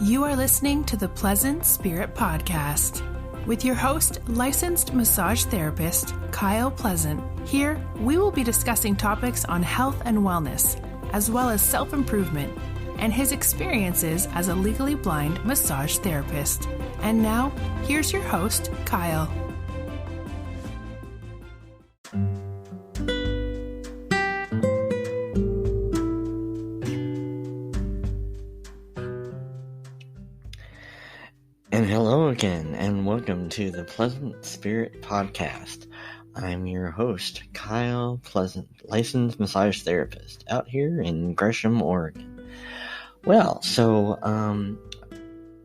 You are listening to the Pleasant Spirit Podcast with your host, licensed massage therapist, Kyle Pleasant. Here, we will be discussing topics on health and wellness, as well as self-improvement, and his experiences as a legally blind massage therapist. And now, here's your host, Kyle. And hello again, and welcome to the Pleasant Spirit Podcast. I'm your host, Kyle Pleasant, licensed massage therapist out here in Gresham, Oregon. Well, so,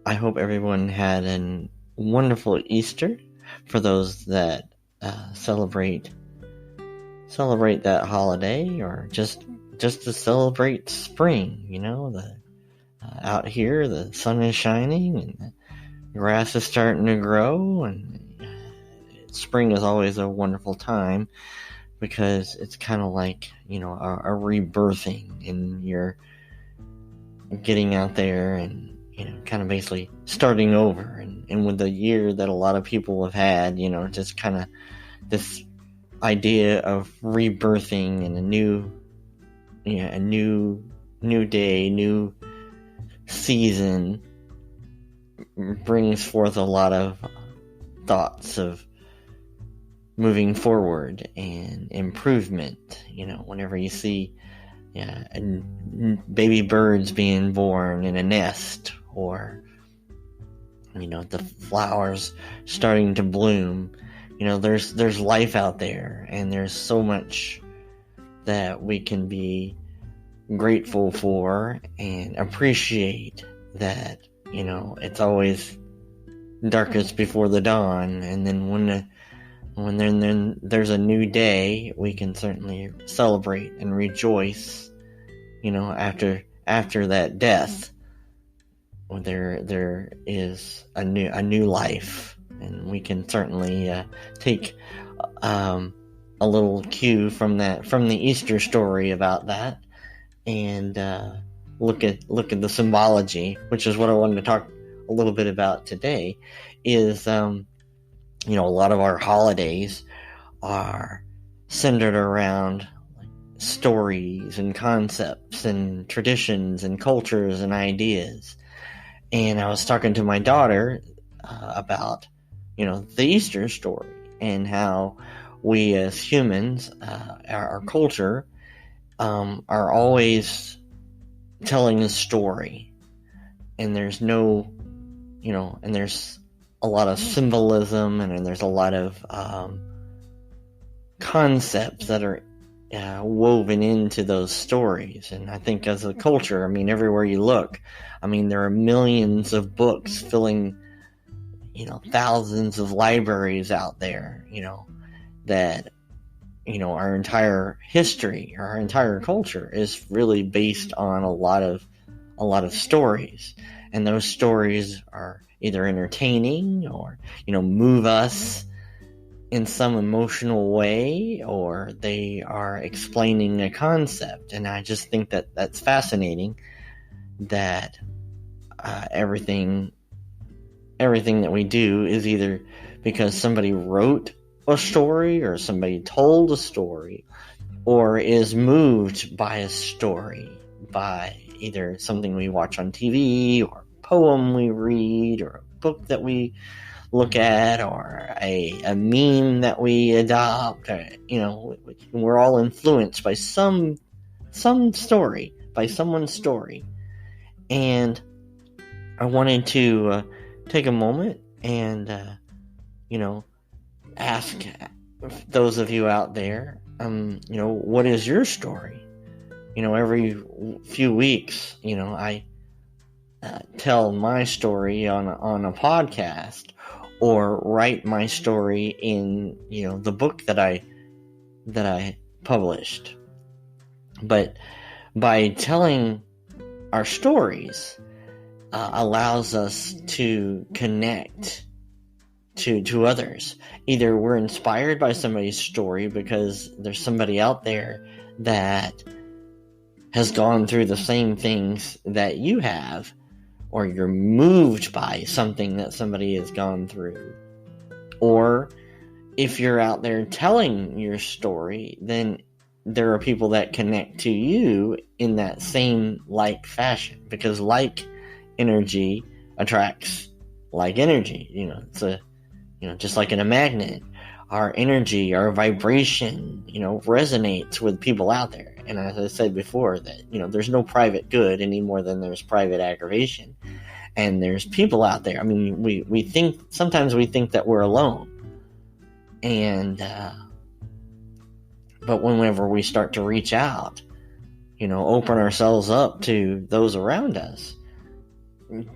I hope everyone had a wonderful Easter. For those that celebrate that holiday, or just to celebrate spring. You know, out here the sun is shining and the grass is starting to grow, and spring is always a wonderful time because it's kind of like, you know, a rebirthing, and you're getting out there and, you know, kind of basically starting over. And with the year that a lot of people have had, you know, just kind of this idea of rebirthing and a new day, new season brings forth a lot of thoughts of moving forward and improvement. You know, whenever you see baby birds being born in a nest, or, you know, the flowers starting to bloom, you know, there's life out there, and there's so much that we can be grateful for and appreciate. That, you know, it's always darkest before the dawn, and then when there's a new day, we can certainly celebrate and rejoice. You know, after that death, there is a new life, and we can certainly take a little cue from the Easter story about that, and look at the symbology, which is what I wanted to talk a little bit about today. Is you know, a lot of our holidays are centered around stories and concepts and traditions and cultures and ideas. And I was talking to my daughter about, you know, the Easter story, and how we as humans, our culture, are always telling a story, and there's no, you know, and there's a lot of symbolism, and there's a lot of concepts that are woven into those stories. And I think as a culture, I mean, everywhere you look, I mean, there are millions of books filling, you know, thousands of libraries out there, you know, that, you know, our entire history, our entire culture is really based on a lot of stories. And those stories are either entertaining, or, you know, move us in some emotional way, or they are explaining a concept. And I just think that that's fascinating, that everything that we do is either because somebody wrote a story, or somebody told a story, or is moved by a story, by either something we watch on TV, or a poem we read, or a book that we look at, or a meme that we adopt. Or, you know, we're all influenced by some story, by someone's story. And I wanted to take a moment and you know, ask those of you out there, you know, what is your story? You know, every few weeks, you know, I tell my story on a podcast, or write my story in, you know, the book that I published. But by telling our stories, allows us to connect to others. Either we're inspired by somebody's story because there's somebody out there that has gone through the same things that you have, or you're moved by something that somebody has gone through. Or if you're out there telling your story, then there are people that connect to you in that same like fashion, because like energy attracts like energy. It's just like in a magnet. Our energy, our vibration, resonates with people out there. And as I said before, that, there's no private good any more than there's private aggravation. And there's people out there. I mean, sometimes we think that we're alone. And, but whenever we start to reach out, open ourselves up to those around us,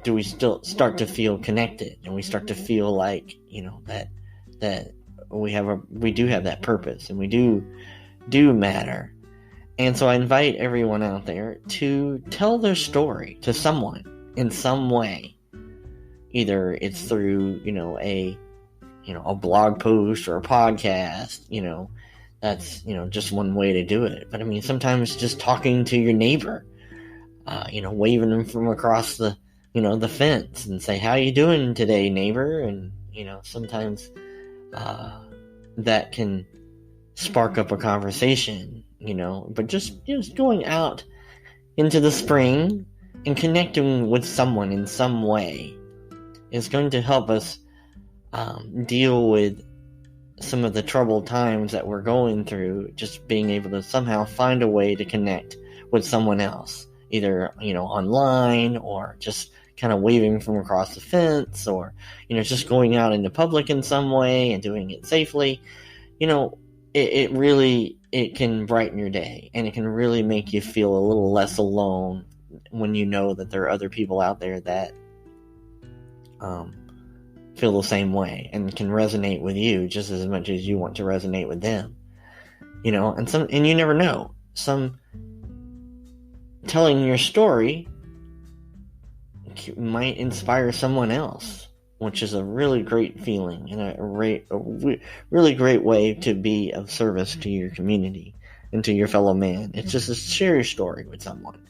do we still start to feel connected? And we start to feel like, that we do have that purpose, and we do matter. And so I invite everyone out there to tell their story to someone in some way. Either it's through, a blog post or a podcast, that's, just one way to do it. But I mean, sometimes just talking to your neighbor, waving them from across the fence and say, "How you doing today, neighbor?" And, sometimes that can spark up a conversation, but just going out into the spring and connecting with someone in some way is going to help us deal with some of the troubled times that we're going through. Just being able to somehow find a way to connect with someone else, either, online, or just kind of waving from across the fence, or, just going out into public in some way and doing it safely. It can brighten your day, and it can really make you feel a little less alone when you know that there are other people out there that feel the same way and can resonate with you just as much as you want to resonate with them. And you never know. Telling your story might inspire someone else, which is a really great feeling, and a really great way to be of service to your community and to your fellow man. It's just to share your story with someone.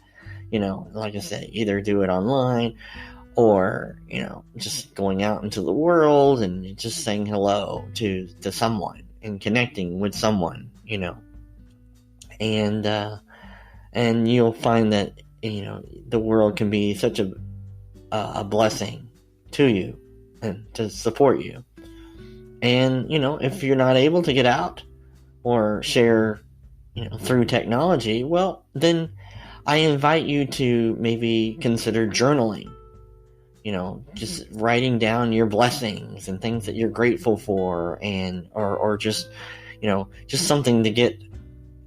Like I said, either do it online, or, just going out into the world and just saying hello to someone and connecting with someone, and you'll find that, the world can be such a blessing to you and to support you. And, if you're not able to get out or share, through technology, well, then I invite you to maybe consider journaling. Just writing down your blessings and things that you're grateful for, and or just something to get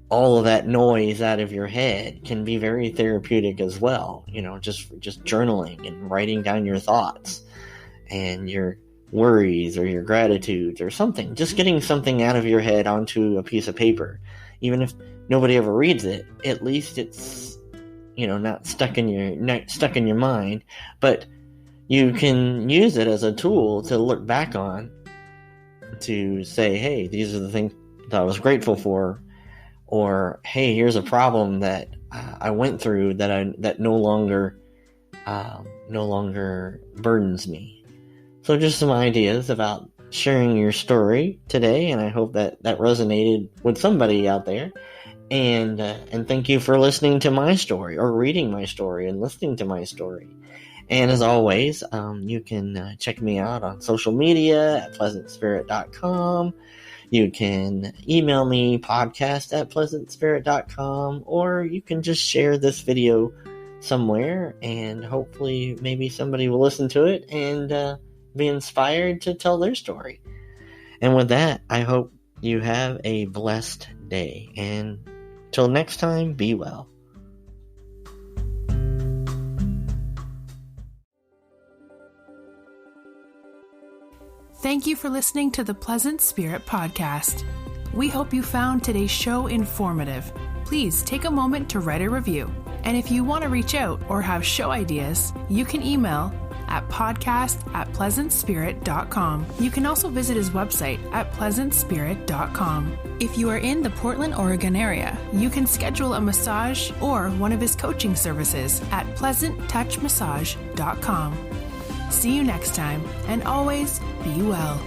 all of that noise out of your head can be very therapeutic as well. Just journaling and writing down your thoughts and your worries or your gratitudes or something. Just getting something out of your head onto a piece of paper. Even if nobody ever reads it, at least it's, not stuck in your mind, but you can use it as a tool to look back on, to say, hey, these are the things that I was grateful for, or hey, here's a problem that I went through that no longer burdens me. So just some ideas about sharing your story today, and I hope that resonated with somebody out there. And thank you for listening to my story, or reading my story and listening to my story. And as always, you can check me out on social media at pleasantspirit.com. You can email me, podcast@pleasantspirit.com, or you can just share this video somewhere, and hopefully maybe somebody will listen to it and be inspired to tell their story. And with that, I hope you have a blessed day. And till next time, be well. Thank you for listening to the Pleasant Spirit Podcast. We hope you found today's show informative. Please take a moment to write a review. And if you want to reach out or have show ideas, you can email at podcast@pleasantspirit.com. You can also visit his website at pleasantspirit.com. If you are in the Portland, Oregon area, you can schedule a massage or one of his coaching services at pleasanttouchmassage.com. See you next time, and always be well.